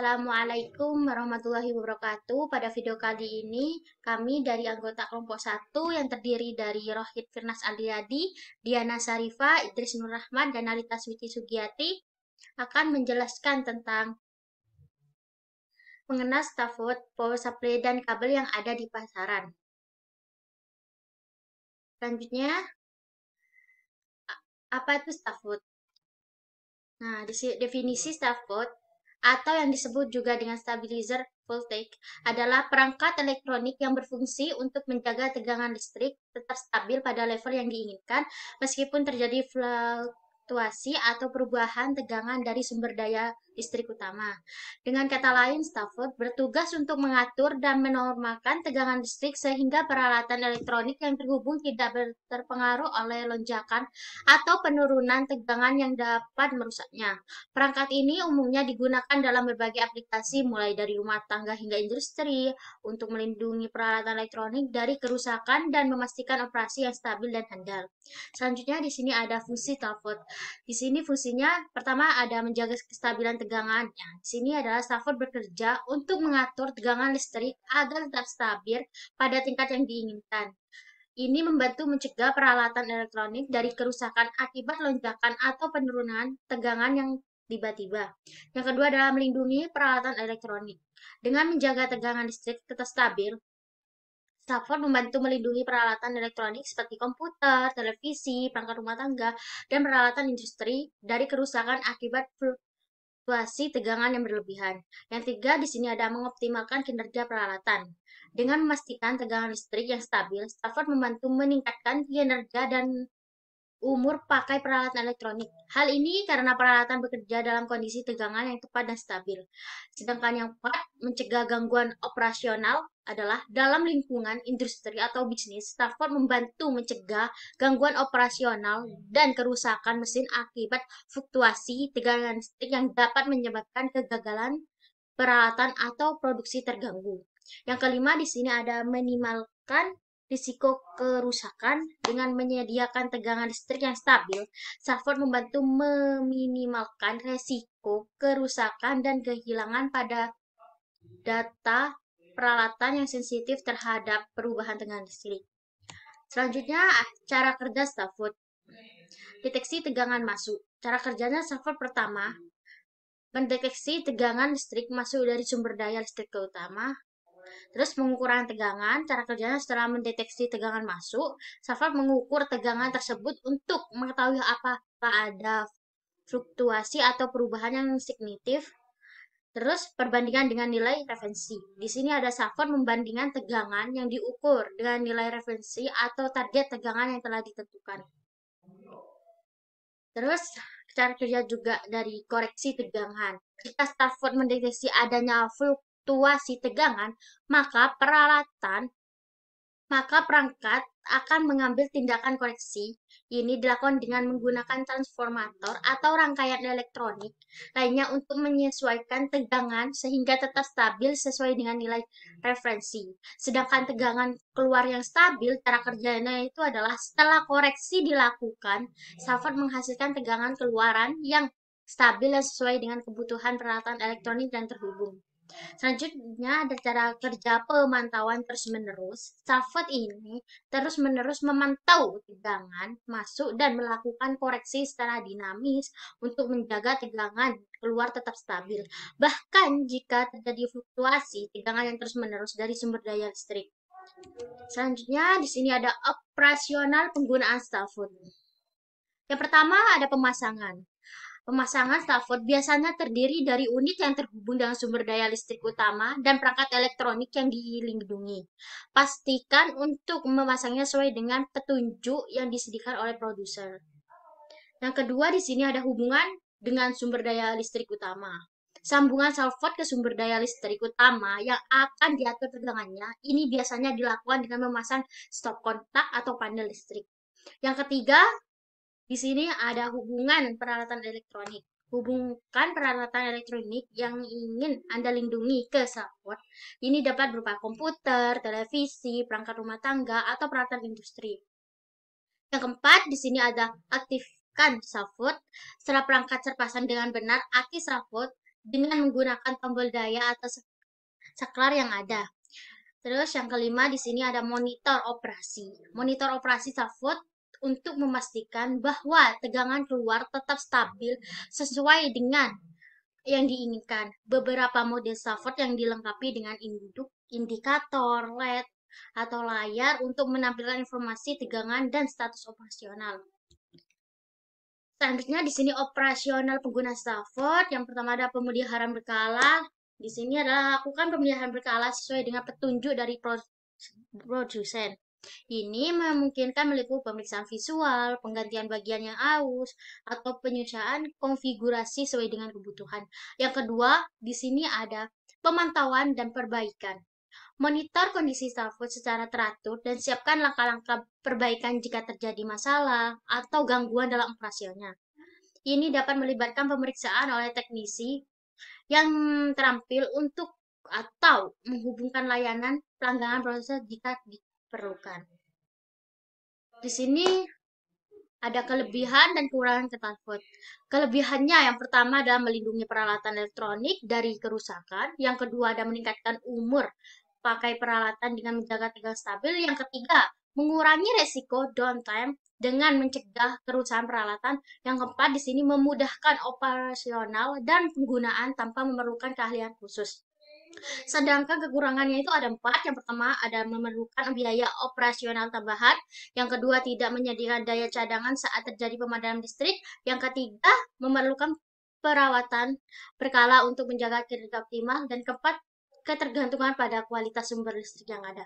Assalamualaikum warahmatullahi wabarakatuh. Pada video kali ini, kami dari anggota kelompok 1 yang terdiri dari Rohid Firnas Aliyadi, Diana Syarifa, Idris Nur Rahman, dan Alita Switi Sugiyati akan menjelaskan tentang mengenal stafot, power supply, dan kabel yang ada di pasaran. Selanjutnya, apa itu stafot? Nah, definisi stafot atau yang disebut juga dengan stabilizer voltage adalah perangkat elektronik yang berfungsi untuk menjaga tegangan listrik tetap stabil pada level yang diinginkan meskipun terjadi fluktuasi atau perubahan tegangan dari sumber daya listrik utama. Dengan kata lain, stafot bertugas untuk mengatur dan menormalkan tegangan listrik sehingga peralatan elektronik yang terhubung tidak terpengaruh oleh lonjakan atau penurunan tegangan yang dapat merusaknya. Perangkat ini umumnya digunakan dalam berbagai aplikasi mulai dari rumah tangga hingga industri untuk melindungi peralatan elektronik dari kerusakan dan memastikan operasi yang stabil dan handal. Selanjutnya di sini ada fungsi stafot. Di sini fungsinya pertama ada menjaga kestabilan tegangan. Ya, di sini adalah stafot bekerja untuk mengatur tegangan listrik agar tetap stabil pada tingkat yang diinginkan. Ini membantu mencegah peralatan elektronik dari kerusakan akibat lonjakan atau penurunan tegangan yang tiba-tiba. Yang kedua adalah melindungi peralatan elektronik. Dengan menjaga tegangan listrik tetap stabil, stafot membantu melindungi peralatan elektronik seperti komputer, televisi, perangkat rumah tangga, dan peralatan industri dari kerusakan akibat fluktuasi tegangan yang berlebihan. Yang tiga, di sini ada mengoptimalkan kinerja peralatan. Dengan memastikan tegangan listrik yang stabil, stafot membantu meningkatkan kinerja dan umur pakai peralatan elektronik. Hal ini karena peralatan bekerja dalam kondisi tegangan yang tepat dan stabil. Sedangkan yang keempat, mencegah gangguan operasional adalah dalam lingkungan industri atau bisnis, stafot membantu mencegah gangguan operasional dan kerusakan mesin akibat fluktuasi tegangan listrik yang dapat menyebabkan kegagalan peralatan atau produksi terganggu. Yang kelima di sini ada minimalkan risiko kerusakan. Dengan menyediakan tegangan listrik yang stabil, stafot membantu meminimalkan risiko kerusakan dan kehilangan pada data peralatan yang sensitif terhadap perubahan tegangan listrik. Selanjutnya, cara kerja stafot. Deteksi tegangan masuk. Cara kerjanya stafot pertama, mendeteksi tegangan listrik masuk dari sumber daya listrik ke utama. Terus pengukuran tegangan, cara kerjanya setelah mendeteksi tegangan masuk, stafot mengukur tegangan tersebut untuk mengetahui apakah ada fluktuasi atau perubahan yang signifikan. Terus perbandingan dengan nilai referensi. Di sini ada stafot membandingkan tegangan yang diukur dengan nilai referensi atau target tegangan yang telah ditentukan. Terus cara kerja juga dari koreksi tegangan. Jika stafot mendeteksi adanya fluktuasi tegangan, maka perangkat akan mengambil tindakan koreksi. Ini dilakukan dengan menggunakan transformator atau rangkaian elektronik lainnya untuk menyesuaikan tegangan sehingga tetap stabil sesuai dengan nilai referensi. Sedangkan tegangan keluar yang stabil, cara kerjanya itu adalah setelah koreksi dilakukan, stafot menghasilkan tegangan keluaran yang stabil dan sesuai dengan kebutuhan peralatan elektronik dan terhubung. Selanjutnya ada cara kerja pemantauan terus-menerus. Stafot ini terus-menerus memantau tegangan masuk dan melakukan koreksi secara dinamis untuk menjaga tegangan keluar tetap stabil. Bahkan jika terjadi fluktuasi tegangan yang terus-menerus dari sumber daya listrik. Selanjutnya di sini ada operasional penggunaan stafot. Yang pertama ada pemasangan. Pemasangan stafot biasanya terdiri dari unit yang terhubung dengan sumber daya listrik utama dan perangkat elektronik yang dilindungi. Pastikan untuk memasangnya sesuai dengan petunjuk yang disediakan oleh produser. Yang kedua di sini ada hubungan dengan sumber daya listrik utama. Sambungan stafot ke sumber daya listrik utama yang akan diatur tegangannya ini biasanya dilakukan dengan memasang stop kontak atau panel listrik. Yang ketiga, di sini ada hubungan peralatan elektronik. Hubungkan peralatan elektronik yang ingin Anda lindungi ke stafot. Ini dapat berupa komputer, televisi, perangkat rumah tangga, atau peralatan industri. Yang keempat, di sini ada aktifkan stafot. Setelah perangkat terpasang dengan benar, aktif stafot dengan menggunakan tombol daya atau saklar yang ada. Terus yang kelima di sini ada monitor operasi. Monitor operasi Salford untuk memastikan bahwa tegangan keluar tetap stabil sesuai dengan yang diinginkan. Beberapa model Salford yang dilengkapi dengan indikator LED atau layar untuk menampilkan informasi tegangan dan status operasional. Selanjutnya di sini operasional pengguna Salford. Yang pertama ada pemeliharaan berkala. Di sini adalah lakukan pemeliharaan berkala sesuai dengan petunjuk dari produsen. Ini memungkinkan meliputi pemeriksaan visual, penggantian bagian yang aus, atau penyusahan konfigurasi sesuai dengan kebutuhan. Yang kedua, di sini ada pemantauan dan perbaikan. Monitor kondisi Salford secara teratur dan siapkan langkah-langkah perbaikan jika terjadi masalah atau gangguan dalam operasinya. Ini dapat melibatkan pemeriksaan oleh teknisi yang terampil untuk atau menghubungkan layanan pelanggan proses jika diperlukan. Di sini ada kelebihan dan kekurangan Salford. Kelebihannya yang pertama adalah melindungi peralatan elektronik dari kerusakan. Yang kedua ada meningkatkan umur pakai peralatan dengan menjaga tegangan stabil. Yang ketiga, mengurangi resiko downtime dengan mencegah kerusakan peralatan. Yang keempat, di sini memudahkan operasional dan penggunaan tanpa memerlukan keahlian khusus. Sedangkan kekurangannya itu ada 4. Yang pertama ada memerlukan biaya operasional tambahan. Yang kedua tidak menyediakan daya cadangan saat terjadi pemadaman listrik. Yang ketiga memerlukan perawatan berkala untuk menjaga kinerja optimal. Dan keempat ketergantungan pada kualitas sumber listrik yang ada.